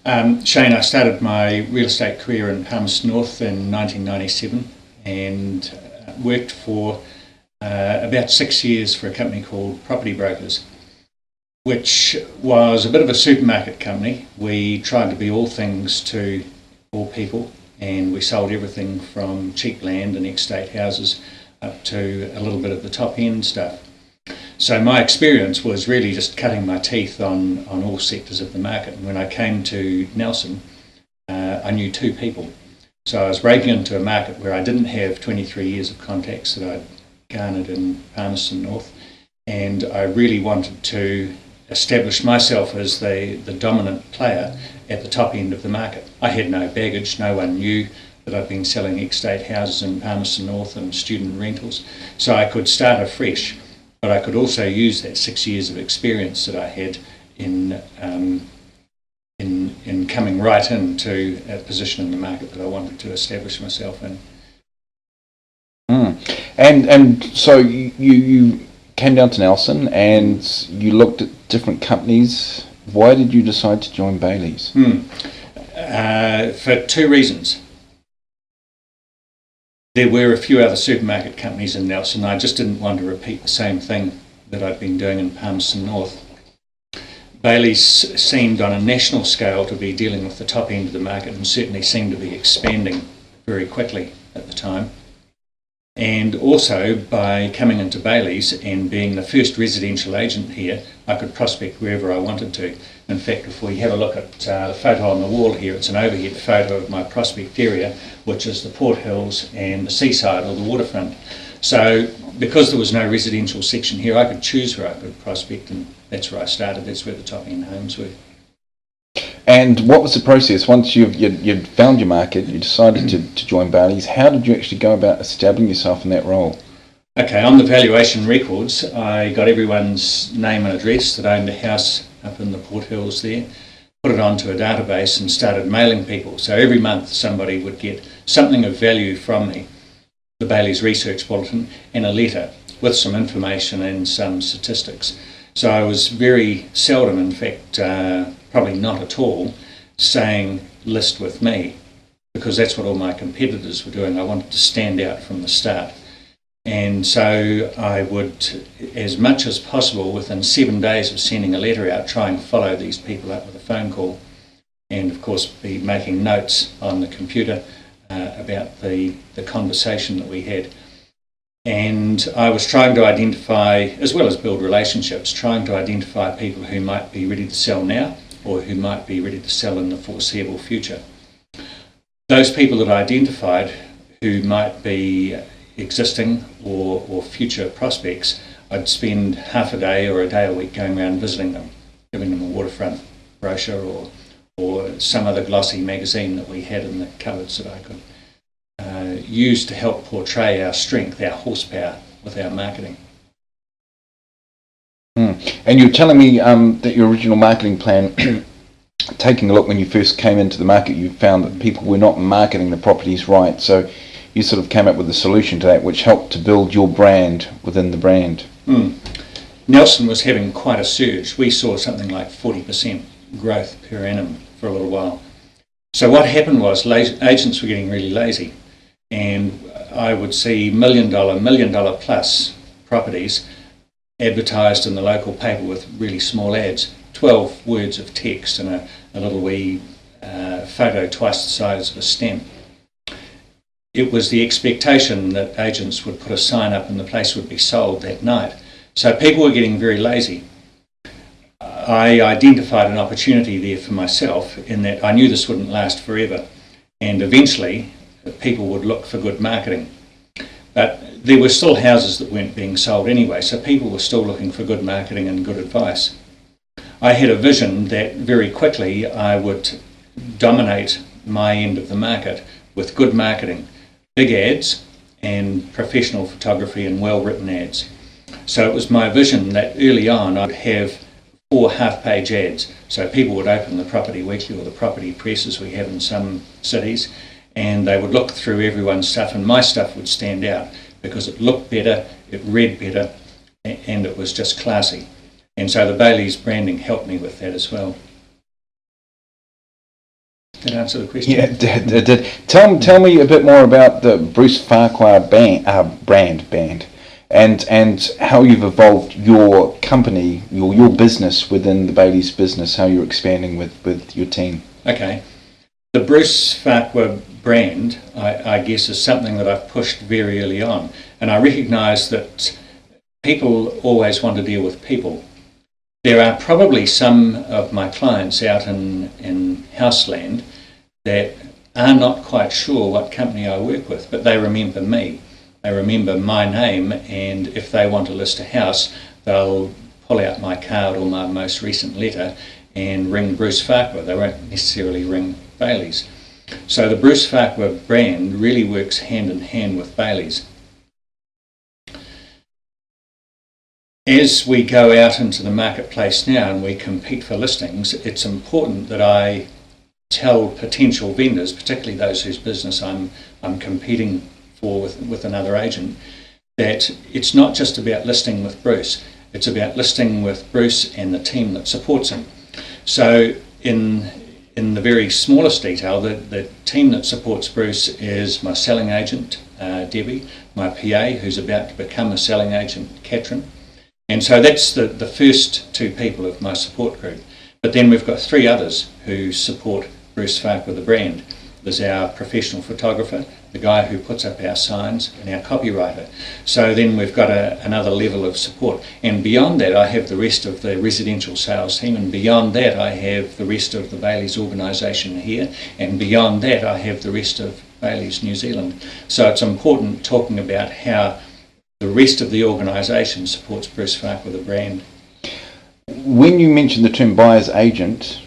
Shane, I started my real estate career in Palmerston North in 1997 and worked for about 6 years for a company called Property Brokers, which was a bit of a supermarket company. We tried to be all things to all people, and we sold everything from cheap land and ex-state houses up to a little bit of the top end stuff. So my experience was really just cutting my teeth on all sectors of the market. And when I came to Nelson, I knew two people. So I was breaking into a market where I didn't have 23 years of contacts that I'd garnered in Palmerston North, and I really wanted to establish myself as the dominant player at the top end of the market. I had no baggage, no one knew that I'd been selling ex-state houses in Palmerston North and student rentals, so I could start afresh. But I could also use that 6 years of experience that I had in coming right into a position in the market that I wanted to establish myself in. And so you came down to Nelson and you looked at different companies. Why did you decide to join Bailey's? For two reasons. There were a few other supermarket companies in Nelson. I just didn't want to repeat the same thing that I'd been doing in Palmerston North. Bailey's seemed on a national scale to be dealing with the top end of the market and certainly seemed to be expanding very quickly at the time. And also, by coming into Bailey's and being the first residential agent here, I could prospect wherever I wanted to. In fact, if we have a look at the photo on the wall here, it's an overhead photo of my prospect area, which is the Port Hills and the seaside or the waterfront. So because there was no residential section here, I could choose where I could prospect, and that's where I started. That's where the top end homes were. And what was the process? Once you'd found your market, you decided to join Bailey's, how did you actually go about establishing yourself in that role? Okay, on the valuation records, I got everyone's name and address that owned a house up in the Port Hills there, put it onto a database and started mailing people. So every month somebody would get something of value from me, the Bailey's Research Bulletin, and a letter with some information and some statistics. So I was very seldom, in fact, probably not at all, saying list with me, because that's what all my competitors were doing. I wanted to stand out from the start. And so I would, as much as possible, within 7 days of sending a letter out, try and follow these people up with a phone call, and of course be making notes on the computer about the conversation that we had. And I was trying to identify, as well as build relationships, trying to identify people who might be ready to sell now or who might be ready to sell in the foreseeable future. Those people that I identified who might be existing or future prospects, I'd spend half a day or a day a week going around visiting them, giving them a waterfront brochure or some other glossy magazine that we had in the cupboards that I could use to help portray our strength, our horsepower with our marketing. And you're telling me that your original marketing plan, taking a look when you first came into the market, you found that people were not marketing the properties right, so you sort of came up with a solution to that which helped to build your brand within the brand. Nelson was having quite a surge. We saw something like 40% growth per annum for a little while. So what happened was agents were getting really lazy, and I would see million dollar plus properties advertised in the local paper with really small ads, 12 words of text and a little wee photo twice the size of a stamp. It was the expectation that agents would put a sign up and the place would be sold that night. So people were getting very lazy. I identified an opportunity there for myself in that I knew this wouldn't last forever, and eventually people would look for good marketing. But there were still houses that weren't being sold anyway, so people were still looking for good marketing and good advice. I had a vision that very quickly I would dominate my end of the market with good marketing, big ads and professional photography and well-written ads. So it was my vision that early on I'd have 4 half-page ads. So people would open the Property Weekly or the Property Press, as we have in some cities, and they would look through everyone's stuff, and my stuff would stand out because it looked better, it read better, and it was just classy. And so the Bailey's branding helped me with that as well. Did that answer the question? Yeah, it did. Tell me a bit more about the Bruce Farquhar brand, and how you've evolved your company, your business within the Bailey's business, how you're expanding with your team. Okay. The Bruce Farquhar brand, I guess, is something that I've pushed very early on, and I recognise that people always want to deal with people. There are probably some of my clients out in Houseland that are not quite sure what company I work with, but they remember me. They remember my name, and if they want to list a house, they'll pull out my card or my most recent letter and ring Bruce Farquhar. They won't necessarily ring Bailey's. So the Bruce Farquhar brand really works hand in hand with Bailey's. As we go out into the marketplace now and we compete for listings, it's important that I tell potential vendors, particularly those whose business I'm competing for with another agent, that it's not just about listing with Bruce, it's about listing with Bruce and the team that supports him. So in the very smallest detail, the team that supports Bruce is my selling agent, Debbie, my PA, who's about to become a selling agent, Katrin. And so that's the first two people of my support group. But then we've got three others who support Bruce Farquhar, the brand. There's our professional photographer, the guy who puts up our signs, and our copywriter. So then we've got another level of support. And beyond that, I have the rest of the residential sales team, and beyond that, I have the rest of the Bailey's organisation here, and beyond that, I have the rest of Bailey's New Zealand. So it's important talking about how the rest of the organisation supports Bruce Farquhar, the brand. When you mention the term buyer's agent,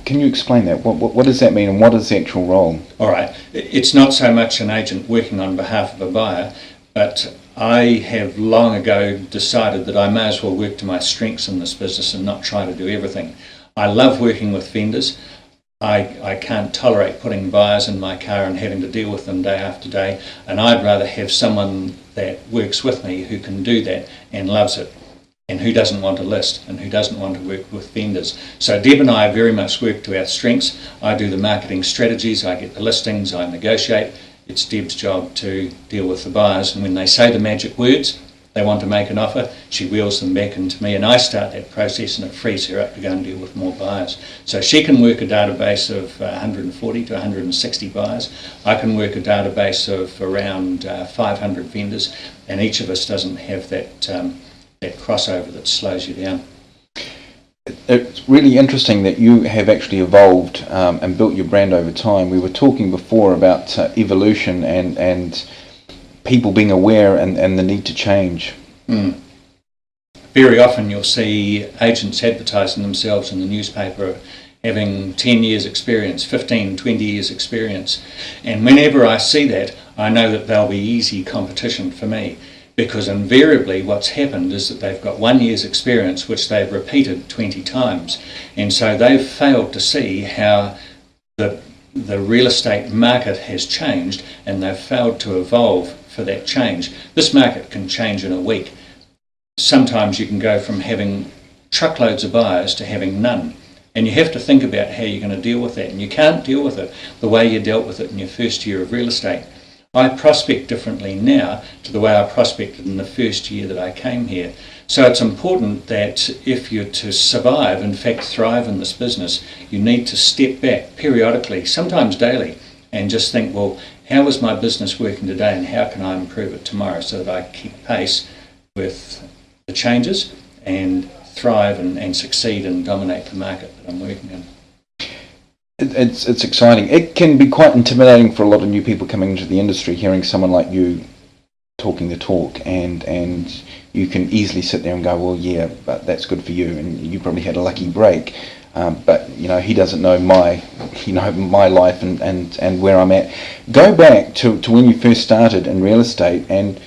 can you explain that? What does that mean, and what is the actual role? All right. It's not so much an agent working on behalf of a buyer, but I have long ago decided that I may as well work to my strengths in this business and not try to do everything. I love working with vendors. I can't tolerate putting buyers in my car and having to deal with them day after day, and I'd rather have someone that works with me who can do that and loves it, and who doesn't want to list and who doesn't want to work with vendors. So Deb and I very much work to our strengths. I do the marketing strategies, I get the listings, I negotiate. It's Deb's job to deal with the buyers, and when they say the magic words, they want to make an offer, she wheels them back into me, and I start that process, and it frees her up to go and deal with more buyers. So she can work a database of 140 to 160 buyers. I can work a database of around 500 vendors, and each of us doesn't have that crossover that slows you down. It's really interesting that you have actually evolved and built your brand over time. We were talking before about evolution and people being aware and the need to change. Very often you'll see agents advertising themselves in the newspaper having 10 years experience, 15, 20 years experience. And whenever I see that, I know that they'll be easy competition for me, because invariably what's happened is that they've got 1 year's experience which they've repeated 20 times. And so they've failed to see how the real estate market has changed, and they've failed to evolve for that change. This market can change in a week. Sometimes you can go from having truckloads of buyers to having none, and you have to think about how you're going to deal with that, and you can't deal with it the way you dealt with it in your first year of real estate. I prospect differently now to the way I prospected in the first year that I came here. So it's important that if you're to survive, in fact thrive in this business, you need to step back periodically, sometimes daily, and just think, well, how is my business working today, and how can I improve it tomorrow so that I keep pace with the changes and thrive and succeed and dominate the market that I'm working in. It's exciting. It can be quite intimidating for a lot of new people coming into the industry, hearing someone like you talking the talk, and you can easily sit there and go, well, yeah, but that's good for you, and you probably had a lucky break. But he doesn't know my life and where I'm at. Go back to when you first started in real estate, and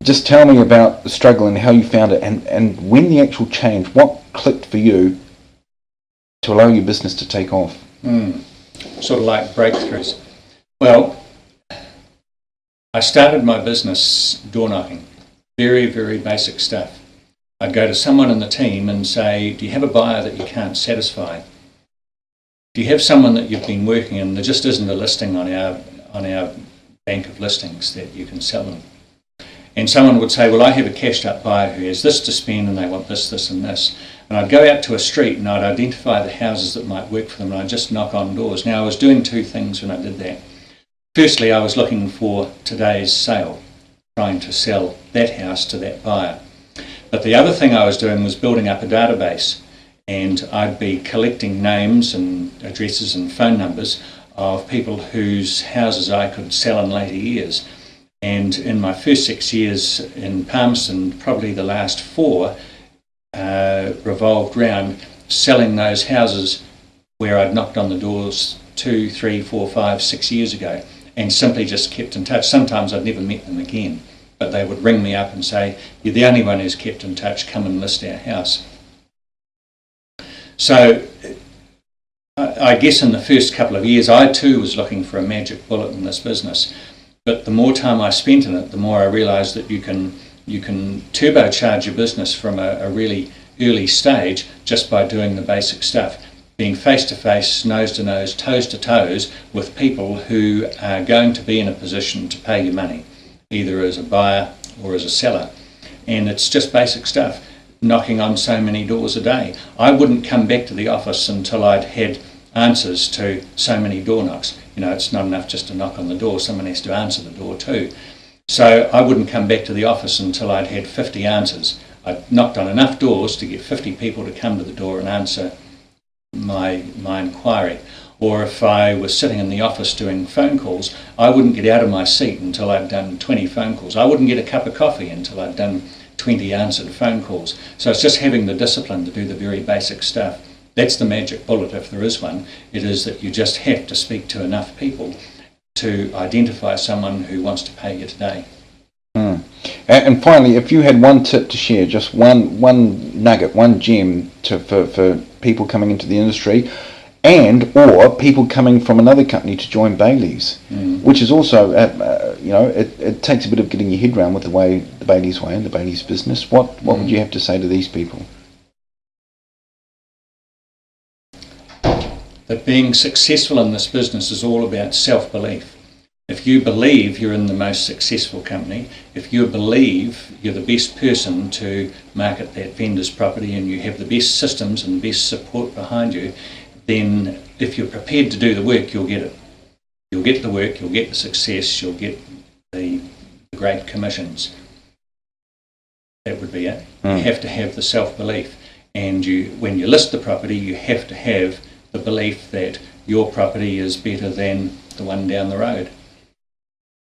just tell me about the struggle and how you found it, and when the actual change, what clicked for you to allow your business to take off. Sort of like breakthroughs. Well, I started my business door knocking, very, very basic stuff. I'd go to someone in the team and say, do you have a buyer that you can't satisfy? if you have someone that you've been working in, there just isn't a listing on our bank of listings that you can sell them. And someone would say, well, I have a cashed up buyer who has this to spend and they want this, this and this. And I'd go out to a street and I'd identify the houses that might work for them and I'd just knock on doors. Now, I was doing two things when I did that. Firstly, I was looking for today's sale, trying to sell that house to that buyer. But the other thing I was doing was building up a database, and I'd be collecting names and addresses and phone numbers of people whose houses I could sell in later years. And in my first 6 years in Palmerston, probably the last 4 revolved around selling those houses where I'd knocked on the doors 2, 3, 4, 5, 6 years ago, and simply just kept in touch. Sometimes I'd never met them again, but they would ring me up and say, you're the only one who's kept in touch, come and list our house. So I guess in the first couple of years, I too was looking for a magic bullet in this business. But the more time I spent in it, the more I realised that you can turbocharge your business from a really early stage just by doing the basic stuff. Being face-to-face, nose-to-nose, toes-to-toes with people who are going to be in a position to pay you money, either as a buyer or as a seller. And it's just basic stuff, knocking on so many doors a day. I wouldn't come back to the office until I'd had answers to so many door knocks. You know, it's not enough just to knock on the door, someone has to answer the door too. So I wouldn't come back to the office until I'd had 50 answers. I'd knocked on enough doors to get 50 people to come to the door and answer my inquiry. Or if I was sitting in the office doing phone calls, I wouldn't get out of my seat until I'd done 20 phone calls. I wouldn't get a cup of coffee until I'd done 20 answered phone calls. So it's just having the discipline to do the very basic stuff. That's the magic bullet, if there is one. It is that you just have to speak to enough people to identify someone who wants to pay you today. And finally, if you had one tip to share, just one nugget, one gem for people coming into the industry, and or people coming from another company to join Bailey's, which is also, it takes a bit of getting your head around with the Bailey's way and the Bailey's business. What would you have to say to these people? That being successful in this business is all about self-belief. If you believe you're in the most successful company, if you believe you're the best person to market that vendor's property and you have the best systems and the best support behind you, then if you're prepared to do the work, you'll get it. You'll get the work, you'll get the success, you'll get the great commissions. That would be it. You have to have the self-belief. And when you list the property, you have to have the belief that your property is better than the one down the road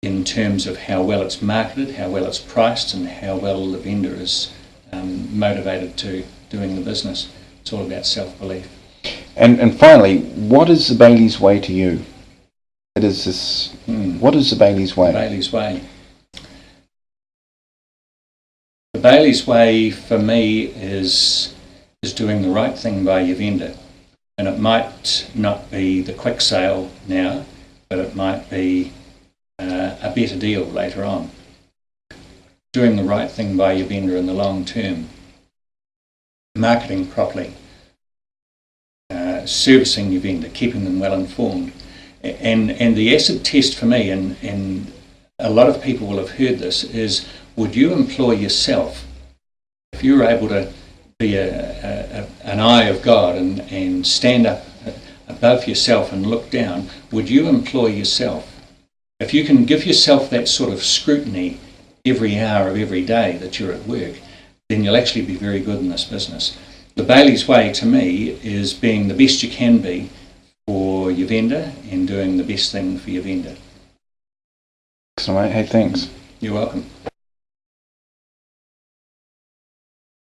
in terms of how well it's marketed, how well it's priced, and how well the vendor is motivated to doing the business. It's all about self-belief. And finally, what is the Bailey's way to you? It is this. What is the Bailey's way? The Bailey's way. The Bailey's way for me is doing the right thing by your vendor. And it might not be the quick sale now, but it might be a better deal later on. Doing the right thing by your vendor in the long term. Marketing properly. Servicing your vendor, keeping them well informed. And the acid test for me, and a lot of people will have heard this, is would you employ yourself? If you were able to be an eye of God and stand up above yourself and look down, would you employ yourself? If you can give yourself that sort of scrutiny every hour of every day that you're at work, then you'll actually be very good in this business. The Bailey's way to me is being the best you can be for your vendor and doing the best thing for your vendor. Excellent, mate. Hey, thanks. You're welcome.